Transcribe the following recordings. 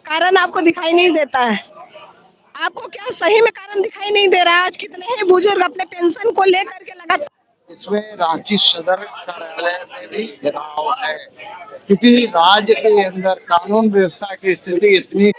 कारण आपको दिखाई नहीं देता है। आपको क्या सही में कारण दिखाई नहीं दे रहा है? आज कितने ही बुजुर्ग अपने पेंशन को लेकर के लगातार इसमें रांची सदर कार्यालय में भी घेराव है, क्योंकि राज्य के अंदर कानून व्यवस्था की स्थिति इतनी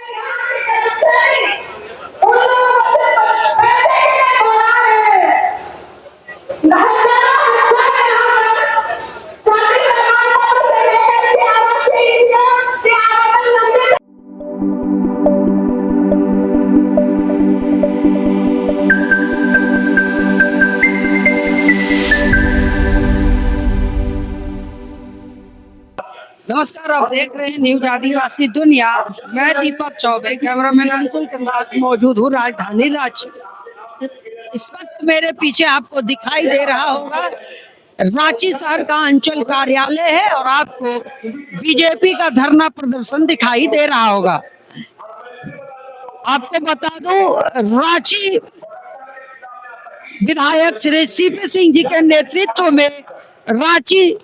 नमस्कार, आप देख रहे हैं न्यूज आदिवासी दुनिया। मैं दीपक चौबे कैमरामैन अंकुल के साथ मौजूद हूँ राजधानी रांची। इस वक्त मेरे पीछे आपको दिखाई दे रहा होगा रांची शहर का अंचल कार्यालय है और आपको बीजेपी का धरना प्रदर्शन दिखाई दे रहा होगा। आपको बता दूं, रांची विधायक श्री सीपी सिंह जी के नेतृत्व में रांची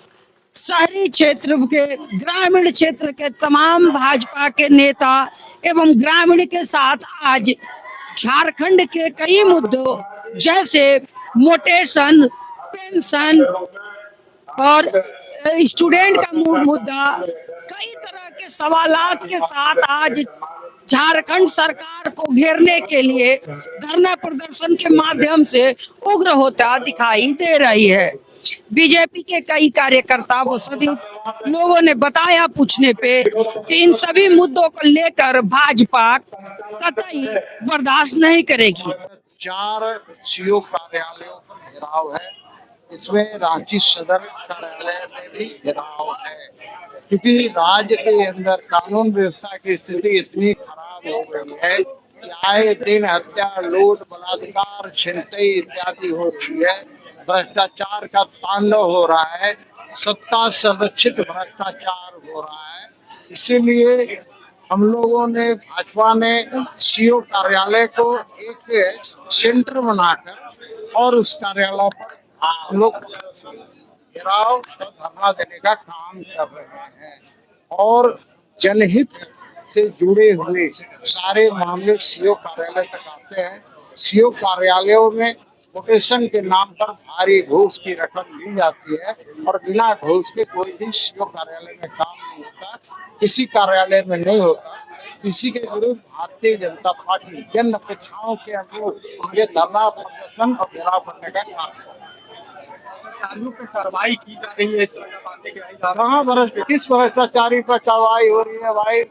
शहरी क्षेत्र के ग्रामीण क्षेत्र के तमाम भाजपा के नेता एवं ग्रामीण के साथ आज झारखंड के कई मुद्दों जैसे मोटेशन, पेंशन और स्टूडेंट का मुद्दा, कई तरह के सवालात के साथ आज झारखंड सरकार को घेरने के लिए धरना प्रदर्शन के माध्यम से उग्र होता दिखाई दे रही है। बीजेपी के कई कार्यकर्ता वो सभी लोगों ने बताया पूछने पे कि इन सभी मुद्दों को लेकर भाजपा कतई बर्दाश्त नहीं करेगी। 4 सीओ कार्यालयों पर घेराव है। इसमें रांची सदर कार्यालय में भी घेराव है, क्योंकि राज्य के अंदर कानून व्यवस्था की स्थिति इतनी खराब हो गई है कि आए दिन हत्या, लूट, बलात्कार, छिनतई इत्यादि हो रही है। भ्रष्टाचार का तांडव हो रहा है, सत्ता संरक्षित भ्रष्टाचार हो रहा है। इसीलिए हम लोगों ने, भाजपा ने सीओ कार्यालय को एक सेंटर बनाकर और उस कार्यालय पर हम लोग घेराव और धरना देने का काम कर रहे हैं और जनहित से जुड़े हुए सारे मामले सीओ कार्यालय तक आते हैं। सीओ कार्यालयों में कोटेशन के नाम पर भारी घूस की रकम ली जाती है और बिना घूस के कोई भी सीओ कार्यालय में काम नहीं होता, किसी कार्यालय में नहीं होता। इसी के विरुद्ध भारतीय जनता पार्टी जन अपेक्षाओं के अनुरूप ये धरना प्रदर्शन और घेराव करने का काम है। चालू पे कार्रवाई की जा रही है, इस तरह का बातें कहाँ किस भ्रष्टाचारी पर कार्रवाई हो रही है भाई?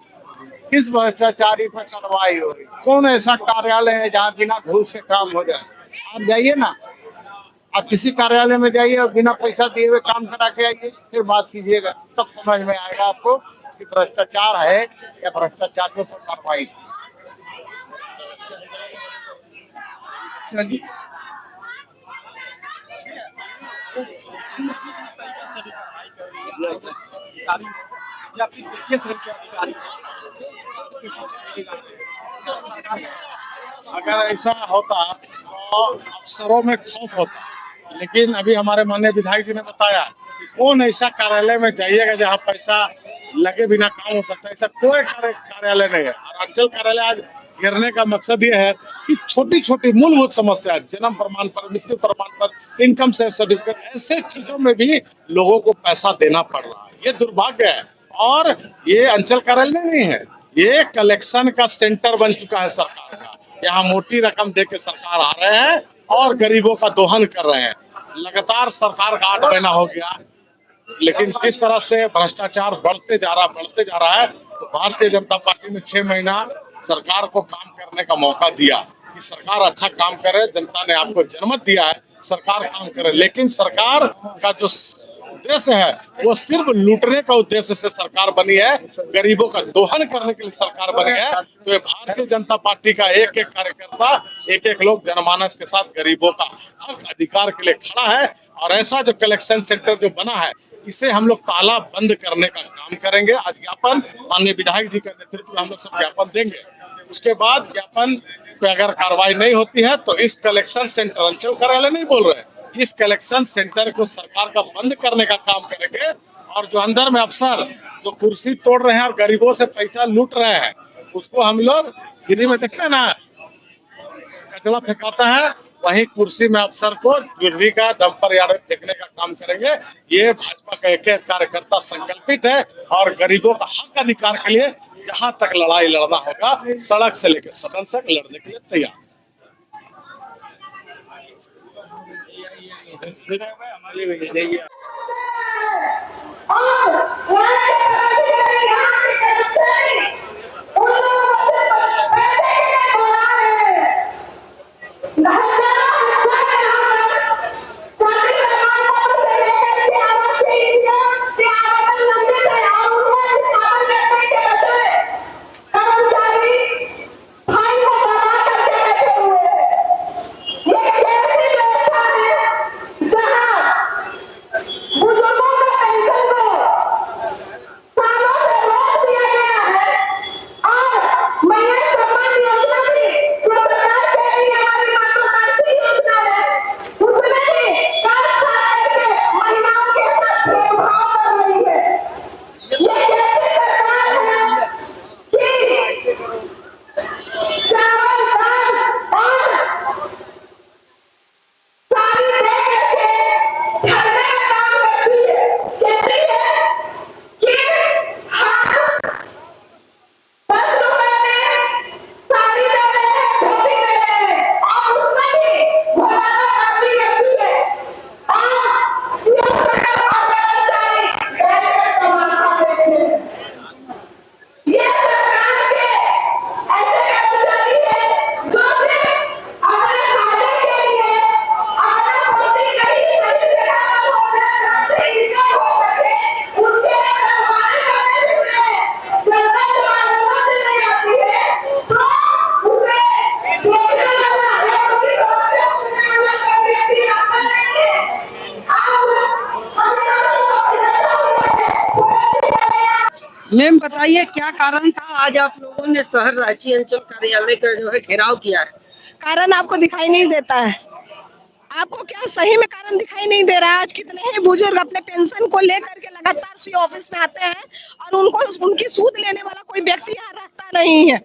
किस भ्रष्टाचारी पर कार्रवाई हो रही है? कौन ऐसा कार्यालय है जहाँ बिना घूस के काम हो जाए? आप जाइए ना, आप किसी कार्यालय में जाइए और बिना पैसा दिए हुए काम करा के आइए, फिर बात कीजिएगा, तब समझ में आएगा आपको कि भ्रष्टाचार है या भ्रष्टाचार पर कार्रवाई। अगर ऐसा होता तो अफसरों में खौफ होता, लेकिन अभी हमारे माननीय विधायक जी ने बताया कि कौन ऐसा कार्यालय में जाइएगा जहाँ पैसा लगे बिना काम हो सकता है। ऐसा कोई कार्यालय नहीं है। और अंचल कार्यालय आज घेरने का मकसद ये है कि छोटी छोटी मूलभूत समस्या, जन्म प्रमाण पत्र, मृत्यु प्रमाण पत्र, इनकम सर्टिफिकेट, ऐसे चीजों में भी लोगों को पैसा देना पड़ रहा है। ये दुर्भाग्य है और ये अंचल कार्यालय नहीं है, ये कलेक्शन का सेंटर बन चुका है सरकार का। यहाँ मोटी रकम दे के सरकार आ रहे हैं और गरीबों का दोहन कर रहे हैं। लगातार सरकार का 8 महीना हो गया, लेकिन किस तरह से भ्रष्टाचार बढ़ते जा रहा है। तो भारतीय जनता पार्टी ने 6 महीना सरकार को काम करने का मौका दिया कि सरकार अच्छा काम करे। जनता ने आपको जनमत दिया है, सरकार काम करे, लेकिन सरकार का जो उद्देश्य है वो सिर्फ लूटने का उद्देश्य से सरकार बनी है, गरीबों का दोहन करने के लिए सरकार बनी है। तो ये भारतीय जनता पार्टी का एक एक कार्यकर्ता, एक एक लोग जनमानस के साथ गरीबों का हक अधिकार के लिए खड़ा है। और ऐसा जो कलेक्शन सेंटर जो बना है, इसे हम लोग ताला बंद करने का काम करेंगे। आज ज्ञापन माननीय विधायक जी के नेतृत्व में हम लोग सब ज्ञापन देंगे। उसके बाद ज्ञापन पे अगर कार्रवाई नहीं होती है तो इस कलेक्शन सेंटर, अंचल कार्यालय नहीं बोल रहे, इस कलेक्शन सेंटर को सरकार का बंद करने का काम करेंगे। और जो अंदर में अफसर जो कुर्सी तोड़ रहे हैं और गरीबों से पैसा लूट रहे हैं, उसको हम लोग फ्री में देखते हैं ना, कचरा फेंकाता है, वहीं कुर्सी में अफसर को जुर्री का डंपर यार्ड में फेंकने का काम करेंगे। ये भाजपा का एक एक कार्यकर्ता संकल्पित है और गरीबों का हक अधिकार के लिए जहां तक लड़ाई लड़ना होगा, सड़क से लेकर सदन तक लड़ने के लिए तैयार। मैम बताइए क्या कारण था आज आप लोगों ने शहर रांची अंचल कार्यालय का जो है घेराव किया है? कारण आपको दिखाई नहीं देता है। आपको क्या सही में कारण दिखाई नहीं दे रहा है? आज कितने ही बुजुर्ग अपने पेंशन को लेकर के लगातार सी ऑफिस में आते हैं और उनको उनकी सूद लेने वाला कोई व्यक्ति यहाँ रहता नहीं है।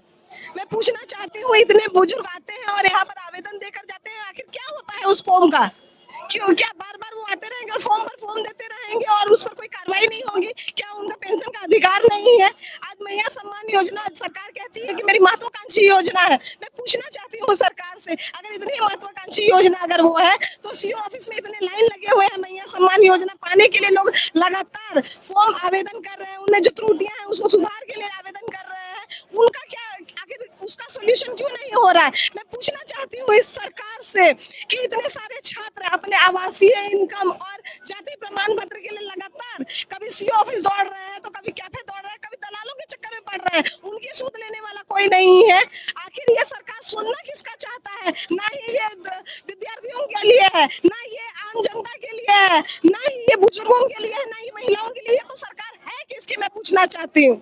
मैं पूछना चाहती हूँ, इतने बुजुर्ग आते हैं और यहाँ पर आवेदन देकर जाते हैं, आखिर क्या होता है उस फॉर्म का? क्यों क्या बार बार वो आते रहेंगे और फॉर्म पर फॉर्म देते रहेंगे और उस पर कोई कार्रवाई नहीं होगी? क्या उनका पेंशन का अधिकार नहीं है? आज मैया सम्मान योजना सरकार कहती है कि मेरी महत्वाकांक्षी योजना है। मैं पूछना चाहती हूँ सरकार से, अगर इतनी महत्वाकांक्षी योजना अगर वो है तो सीओ ऑफिस में इतने लाइन लगे हुए हैं मैया सम्मान योजना पाने के लिए, लोग लगातार फॉर्म आवेदन कर रहे हैं, उनमें जो त्रुटियां हैं उसको सुधार के लिए आवेदन कर रहे हैं, उनका क्या आखिर उसका सोल्यूशन क्यों नहीं हो रहा है? मैं पूछना चाहती हूँ इस सरकार से कि इतने सारे छात्र अपने आवासीय इनकम और जाति प्रमाण पत्र के लिए लगातार कभी सीओ ऑफिस दौड़ रहे हैं तो कभी कैफे दौड़ रहे हैं, कभी दलालों के चक्कर में पड़ रहे हैं, उनकी सूद लेने वाला कोई नहीं है। आखिर ये सरकार सुनना किसका चाहता है? ना ही ये विद्यार्थियों के लिए है, ना ये आम जनता के लिए है, ना ही ये बुजुर्गों के लिए है, ना ही महिलाओं के लिए। तो सरकार है किसकी, मैं पूछना चाहती हूँ।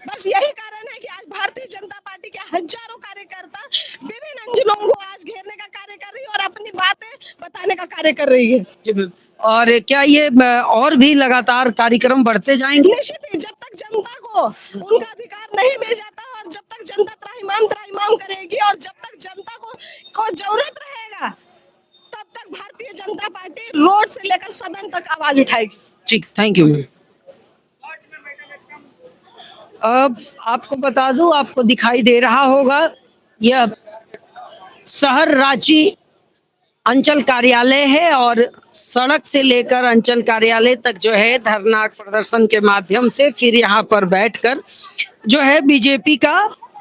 बस यही कारण है कि आज भारतीय जनता पार्टी के हजारों कार्यकर्ता विभिन्न अंचलों को आज घेरने का कार्य कर रही है और अपनी बातें बताने का कार्य कर रही है। जी मैम। और क्या ये और भी लगातार कार्यक्रम बढ़ते जाएंगे? निश्चित ही, जब तक जनता को उनका अधिकार नहीं मिल जाता और जब तक जनता त्राहिमाम करेगी और जब तक जनता को जरूरत रहेगा, तब तक भारतीय जनता पार्टी रोड से लेकर सदन तक आवाज उठाएगी। ठीक, थैंक यू मैम। अब आपको बता दूं, आपको दिखाई दे रहा होगा यह शहर रांची अंचल कार्यालय है और सड़क से लेकर अंचल कार्यालय तक जो है धरना प्रदर्शन के माध्यम से फिर यहाँ पर बैठकर जो है बीजेपी का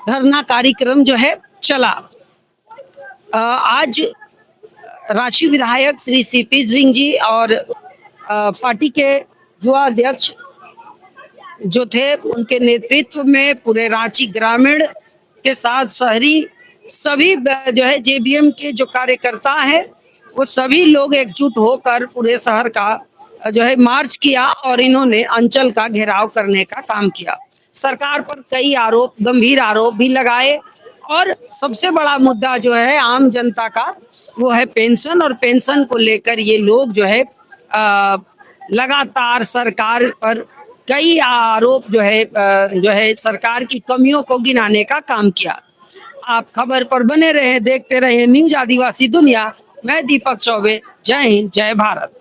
धरना कार्यक्रम जो है चला। आज रांची विधायक श्री सीपी सिंह जी और पार्टी के युवा अध्यक्ष जो थे उनके नेतृत्व में पूरे रांची ग्रामीण के साथ शहरी सभी जो है जेबीएम के जो कार्यकर्ता हैं वो सभी लोग एकजुट होकर पूरे शहर का जो है मार्च किया और इन्होंने अंचल का घेराव करने का काम किया। सरकार पर कई आरोप, गंभीर आरोप भी लगाए और सबसे बड़ा मुद्दा जो है आम जनता का वो है पेंशन, और पेंशन को लेकर ये लोग जो है लगातार सरकार पर कई आरोप जो है सरकार की कमियों को गिनाने का काम किया। आप खबर पर बने रहे, देखते रहे न्यूज आदिवासी दुनिया। मैं दीपक चौबे। जय हिंद, जय भारत।